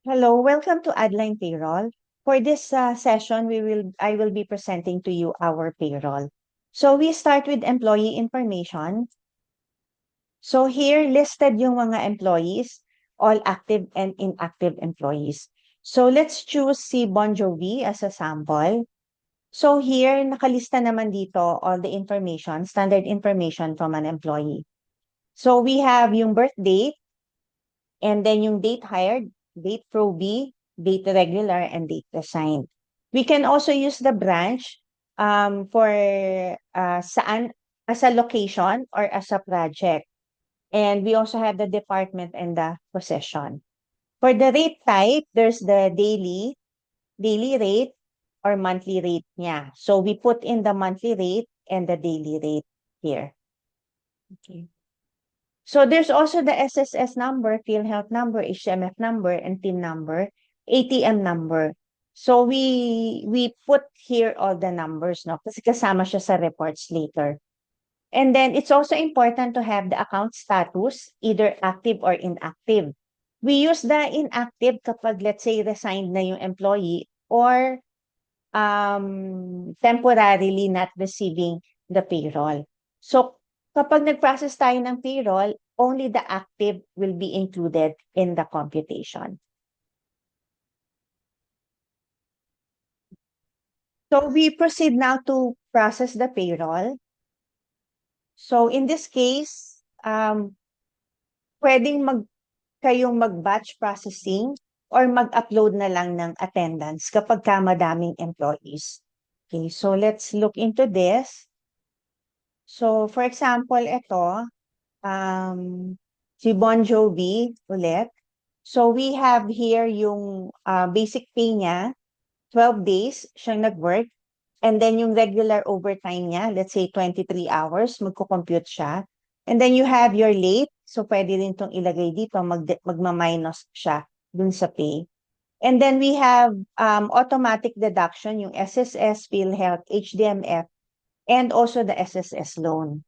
Hello, welcome to Adline Payroll. For this session, I will be presenting to you our payroll. So we start with employee information. So here listed yung mga employees, all active and inactive employees. So let's choose si Bon Jovi as a sample. So here nakalista naman dito all the information, standard information from an employee. So we have yung birth date, and then yung date hired, date probee, date regular, and date resigned. We can also use the branch for saan, as a location or as a project. And we also have the department and the position. For the rate type, there's the daily rate or monthly rate niya. So we put in the monthly rate and the daily rate here. Okay. So there's also the SSS number, PhilHealth number, HMF number, and TIN number, ATM number. So we put here all the numbers, no? Kasi kasama siya sa reports later. And then it's also important to have the account status, either active or inactive. We use the inactive kapag, let's say, resigned na yung employee or temporarily not receiving the payroll. So kapag nag-process tayo ng payroll, only the active will be included in the computation. So we proceed now to process the payroll. So in this case, pwedeng kayong mag-batch processing or mag-upload na lang ng attendance kapag ka madaming employees. Okay, so let's look into this. So for example, ito, si Bon Jovi ulit. So we have here yung basic pay niya, 12 days siyang nag-work. And then yung regular overtime niya, let's say 23 hours, magko-compute siya. And then you have your late. So pwede rin itong ilagay dito, magma-minus siya dun sa pay. And then we have automatic deduction, yung SSS, PhilHealth, HDMF, and also the SSS loan.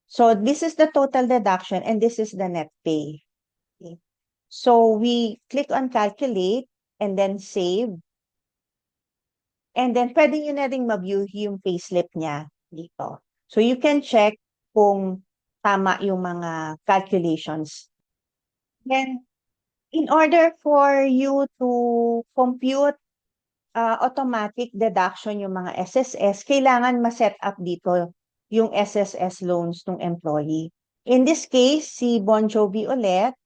So this is the total deduction and this is the net pay. Okay. So we click on calculate and then save. And then pwede nyo na rin ma-view yung payslip niya dito. So you can check kung tama yung mga calculations. Then in order for you to compute automatic deduction yung mga SSS, kailangan ma-set up dito yung SSS loans ng employee. In this case, si Bon Jovi ulit,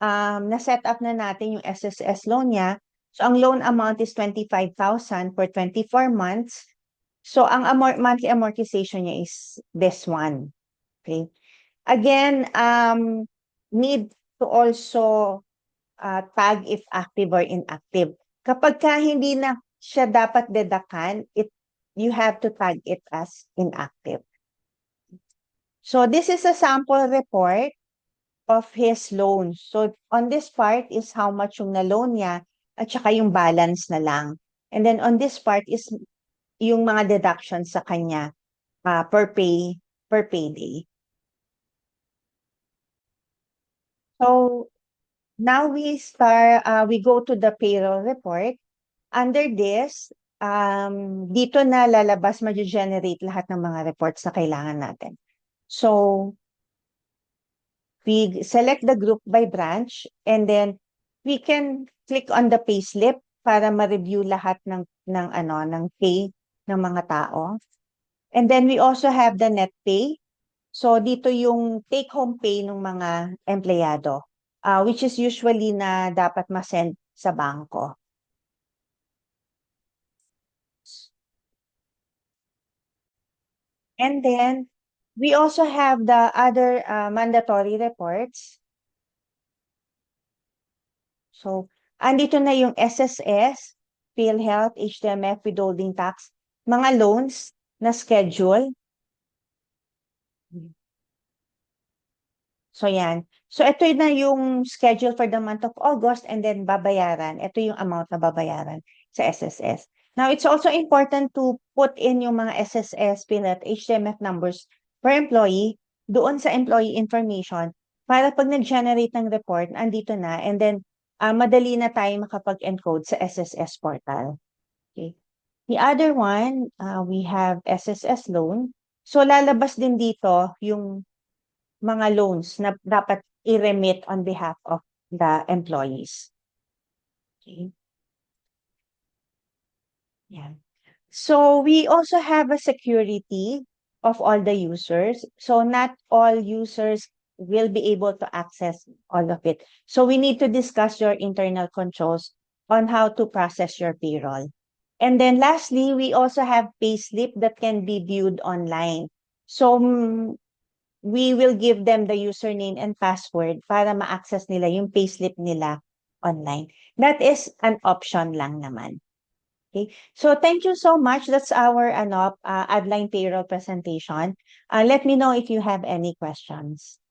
na-set up na natin yung SSS loan niya. So, ang loan amount is 25,000 for 24 months. So, ang monthly amortization niya is this one. Okay. Again, need to also tag if active or inactive. Kapag ka hindi na siya dapat dedakan, you have to tag it as inactive. So this is a sample report of his loans. So on this part is how much yung na-loan niya at saka yung balance na lang. And then on this part is yung mga deductions sa kanya per payday. So now we go to the payroll report. Under this, dito na lalabas, ma-generate lahat ng mga reports na kailangan natin. So, we select the group by branch and then we can click on the payslip para ma-review lahat ng pay ng mga tao. And then we also have the net pay. So, dito yung take-home pay ng mga empleyado, which is usually na dapat ma-send sa bangko. And then we also have the other mandatory reports. So, andito na yung SSS, PhilHealth, HDMF, withholding tax, mga loans na schedule. So, yan. So, ito na yung schedule for the month of August and then babayaran. Ito yung amount na babayaran sa SSS. Now, it's also important to put in yung mga SSS, PhilHealth, HDMF numbers per employee doon sa employee information para pag nag-generate ng report, andito na. And then, madali na tayo makapag-encode sa SSS portal. Okay. The other one, we have SSS loan. So lalabas din dito yung mga loans na dapat i-remit on behalf of the employees. Okay. Yeah. So we also have a security of all the users. So not all users will be able to access all of it. So we need to discuss your internal controls on how to process your payroll. And then lastly, we also have payslip that can be viewed online. So we will give them the username and password para ma-access nila yung payslip nila online. That is an option lang naman. Okay. So thank you so much. That's our Adline payroll presentation. Let me know if you have any questions.